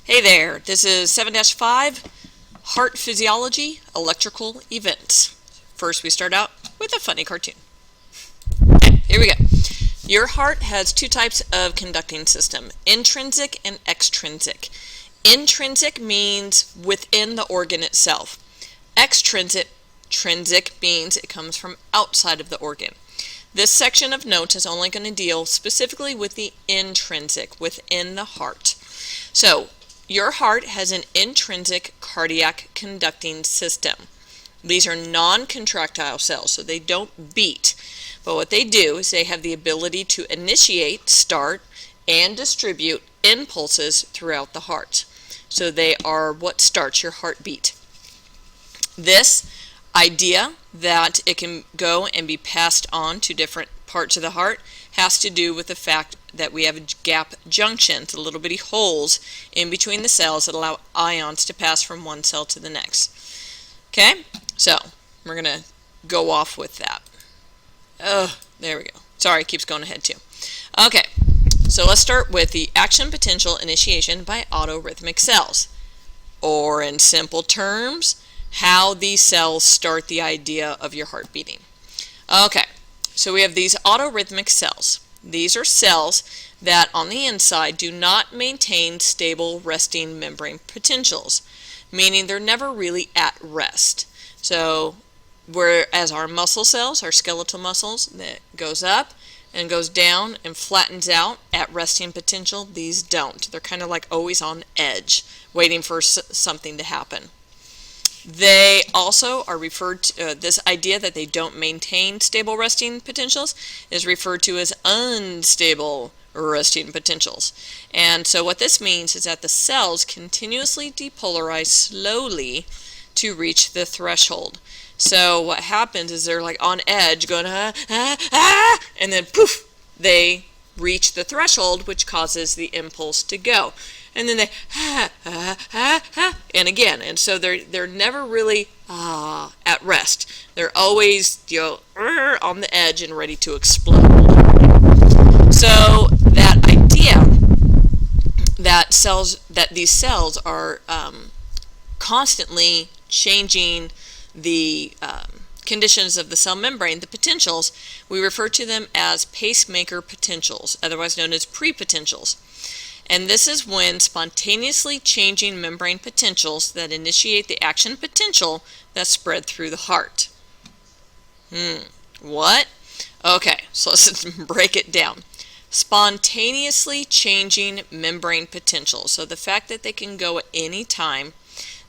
Hey there, this is 7-5, Heart Physiology, Electrical Events. First we start out with a funny cartoon. Okay, here we go. Your heart has two types of conducting system, intrinsic and extrinsic. Intrinsic means within the organ itself. Extrinsic means it comes from outside of the organ. This section of notes is only going to deal specifically with the intrinsic, within the heart. So, your heart has an intrinsic cardiac conducting system. These are non-contractile cells, so they don't beat. But what they do is they have the ability to initiate, start, and distribute impulses throughout the heart. So they are what starts your heartbeat. This idea that it can go and be passed on to different parts of the heart has to do with the fact that we have gap junctions, the little bitty holes in between the cells that allow ions to pass from one cell to the next. Okay, so we're going to go off with that. There we go. Sorry, it keeps going ahead too. Okay, so let's start with the action potential initiation by autorhythmic cells. Or in simple terms, how these cells start the idea of your heart beating. Okay, so we have these autorhythmic cells. These are cells that on the inside do not maintain stable resting membrane potentials, meaning they're never really at rest. So whereas our muscle cells, our skeletal muscles, that goes up and goes down and flattens out at resting potential, these don't. They're kind of like always on edge, waiting for something to happen. They also are referred to, this idea that they don't maintain stable resting potentials is referred to as unstable resting potentials. And so what this means is that the cells continuously depolarize slowly to reach the threshold. So what happens is they're like on edge going, and then poof, they reach the threshold, which causes the impulse to go. And then they and again, and so they're never really at rest. They're always on the edge and ready to explode. So that idea that these cells are constantly changing the conditions of the cell membrane, the potentials, we refer to them as pacemaker potentials, otherwise known as prepotentials. And this is when spontaneously changing membrane potentials that initiate the action potential that spread through the heart. What? Okay, so let's break it down. Spontaneously changing membrane potentials. So the fact that they can go at any time,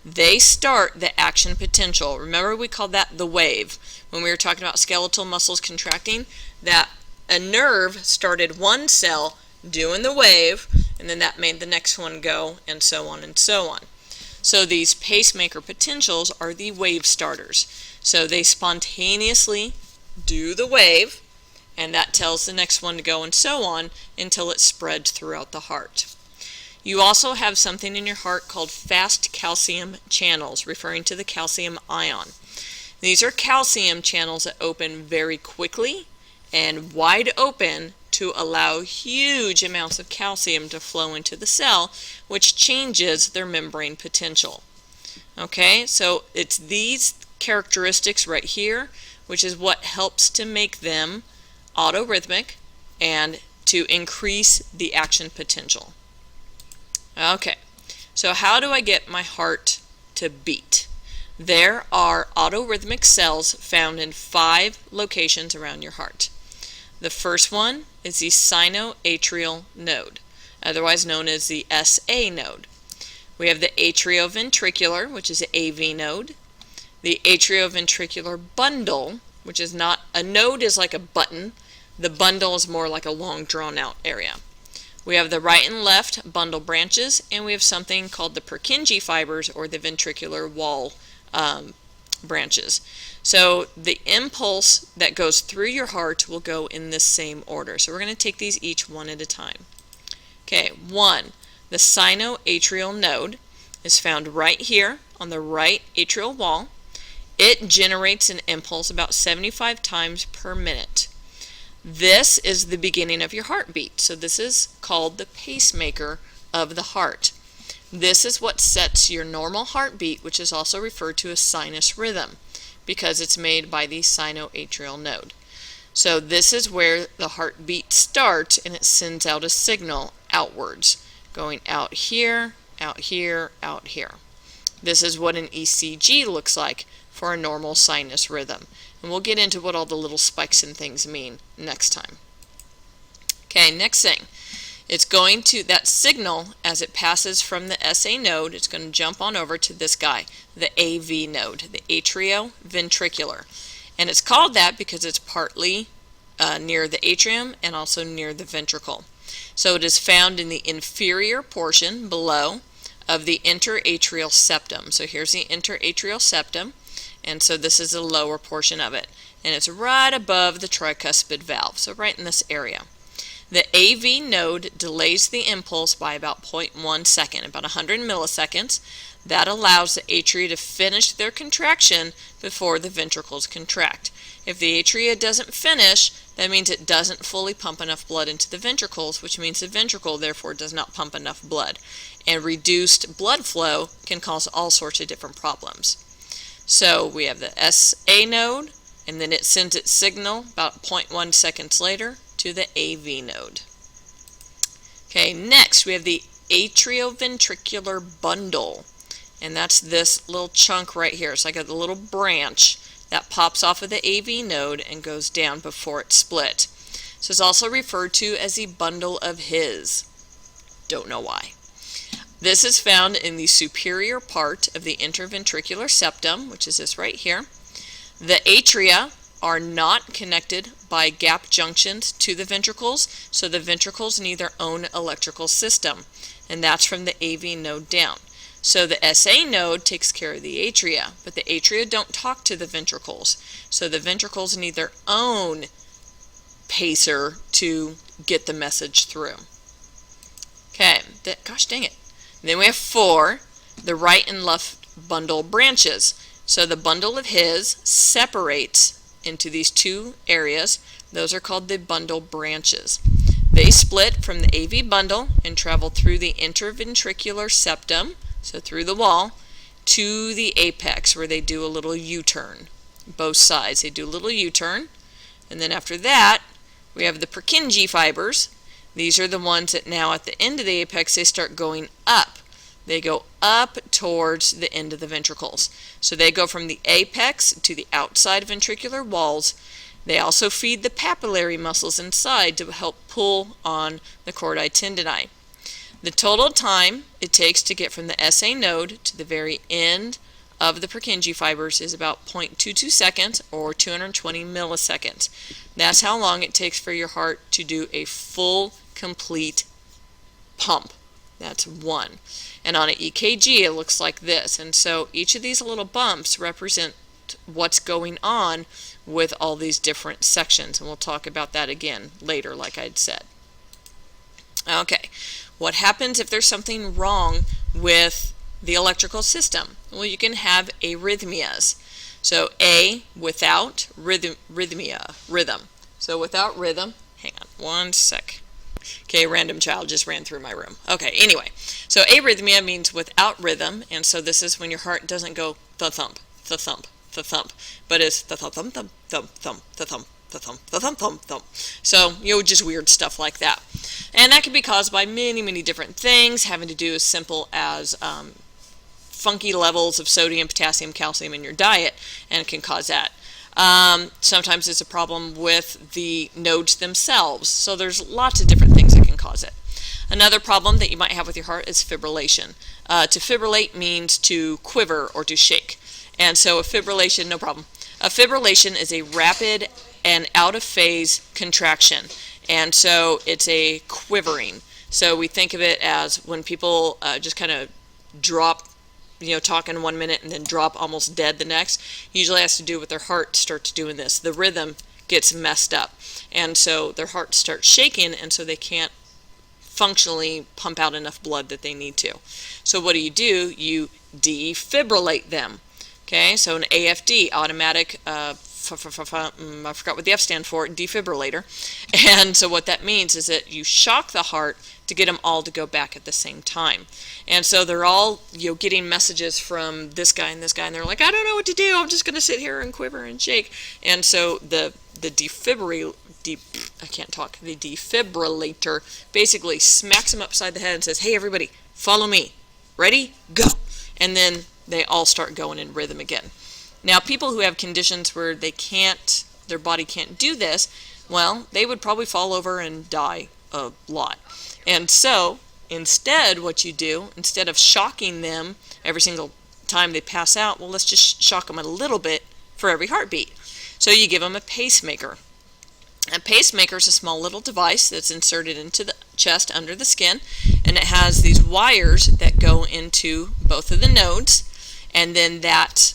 they start the action potential. Remember we called that the wave when we were talking about skeletal muscles contracting, that a nerve started one cell doing the wave, and then that made the next one go, and so on and so on. So these pacemaker potentials are the wave starters. So they spontaneously do the wave, and that tells the next one to go, and so on, until it spreads throughout the heart. You also have something in your heart called fast calcium channels, referring to the calcium ion. These are calcium channels that open very quickly and wide open to allow huge amounts of calcium to flow into the cell, which changes their membrane potential. Okay, so it's these characteristics right here, which is what helps to make them autorhythmic and to increase the action potential. Okay, so how do I get my heart to beat? There are autorhythmic cells found in 5 locations around your heart. The first one is the Sinoatrial node, otherwise known as the SA node. We have the Atrioventricular, which is the AV node. The Atrioventricular bundle, which is not, a node is like a button. The bundle is more like a long drawn out area. We have the right and left bundle branches, and we have something called the Purkinje fibers, or the ventricular wall branches. So the impulse that goes through your heart will go in this same order. So we're going to take these each one at a time. Okay, 1. The sinoatrial node is found right here on the right atrial wall. It generates an impulse about 75 times per minute. This is the beginning of your heartbeat. So this is called the pacemaker of the heart. This is what sets your normal heartbeat, which is also referred to as sinus rhythm, because it's made by the sinoatrial node. So this is where the heartbeat starts, and it sends out a signal outwards, going out here, out here, out here. This is what an ECG looks like for a normal sinus rhythm. And we'll get into what all the little spikes and things mean next time. Okay, next thing. It's going to, that signal, as it passes from the SA node, it's going to jump on over to this guy, the AV node, the Atrioventricular. And it's called that because it's partly near the atrium and also near the ventricle. So it is found in the inferior portion below of the interatrial septum. So here's the interatrial septum, and so this is the lower portion of it. And it's right above the tricuspid valve, so right in this area. The AV node delays the impulse by about 0.1 second, about 100 milliseconds. That allows the atria to finish their contraction before the ventricles contract. If the atria doesn't finish, that means it doesn't fully pump enough blood into the ventricles, which means the ventricle therefore does not pump enough blood. And reduced blood flow can cause all sorts of different problems. So we have the SA node, and then it sends its signal about 0.1 seconds later to the AV node. Okay, next we have the atrioventricular bundle, and that's this little chunk right here. It's like a little branch that pops off of the AV node and goes down before it's split. So it's also referred to as the bundle of His. Don't know why. This is found in the superior part of the interventricular septum, which is this right here. The atria are not connected by gap junctions to the ventricles, so the ventricles need their own electrical system, and that's from the AV node down. So the SA node takes care of the atria, but the atria don't talk to the ventricles, so the ventricles need their own pacer to get the message through. Okay, gosh dang it. Then we have 4, the right and left bundle branches. So the bundle of His separates into these 2 areas. Those are called the bundle branches. They split from the AV bundle and travel through the interventricular septum, so through the wall, to the apex where they do a little U-turn. Both sides, they do a little U-turn. And then after that, we have the Purkinje fibers. These are the ones that now at the end of the apex, they start going up. They go up towards the end of the ventricles. So they go from the apex to the outside ventricular walls. They also feed the papillary muscles inside to help pull on the chordae tendineae. The total time it takes to get from the SA node to the very end of the Purkinje fibers is about 0.22 seconds or 220 milliseconds. That's how long it takes for your heart to do a full, complete pump. That's 1. And on an EKG, it looks like this. And so each of these little bumps represent what's going on with all these different sections. And we'll talk about that again later, like I'd said. Okay, what happens if there's something wrong with the electrical system? Well, you can have arrhythmias. So A, without rhythm. So without rhythm, hang on one sec. Okay, random child just ran through my room. Okay, anyway, so arrhythmia means without rhythm, and so this is when your heart doesn't go the-thump, the-thump, the-thump, but it's the-thump, thump, thump, thump, the-thump, the-thump, the-thump, thump, thump. So, just weird stuff like that. And that can be caused by many, many different things, having to do as simple as funky levels of sodium, potassium, calcium in your diet, and it can cause that. Sometimes it's a problem with the nodes themselves, so there's lots of different things that can cause it. Another problem that you might have with your heart is fibrillation. To fibrillate means to quiver or to shake, and so a fibrillation, no problem. A fibrillation is a rapid and out-of-phase contraction, and so it's a quivering. So we think of it as when people just kind of drop, talking 1 minute and then drop almost dead the next. Usually has to do with their heart starts doing this. The rhythm gets messed up, and so their heart starts shaking, and so they can't functionally pump out enough blood that they need to. So what do? You defibrillate them. Okay, so an AFD, automatic I forgot what the F stand for, defibrillator. And so what that means is that you shock the heart to get them all to go back at the same time. And so they're all, getting messages from this guy and this guy, and they're like, I don't know what to do. I'm just going to sit here and quiver and shake. And so the defibrillator basically smacks them upside the head and says, hey, everybody, follow me. Ready? Go. And then they all start going in rhythm again. Now, people who have conditions where their body can't do this, well, they would probably fall over and die a lot. And so, instead, what you do, instead of shocking them every single time they pass out, well, let's just shock them a little bit for every heartbeat. So you give them a pacemaker. A pacemaker is a small little device that's inserted into the chest under the skin, and it has these wires that go into both of the nodes, and then that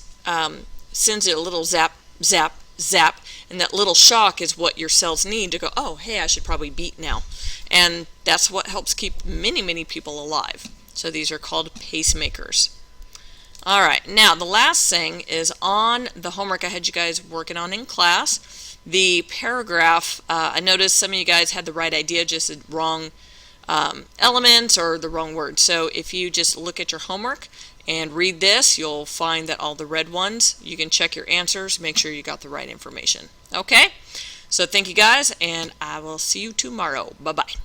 sends it a little zap, zap, zap, and that little shock is what your cells need to go, oh, hey, I should probably beat now. And that's what helps keep many, many people alive. So these are called pacemakers. All right, now the last thing is on the homework I had you guys working on in class. The paragraph, I noticed some of you guys had the right idea, just the wrong elements or the wrong words. So if you just look at your homework and read this, you'll find that all the red ones, you can check your answers, make sure you got the right information. Okay? So thank you guys, and I will see you tomorrow. Bye-bye.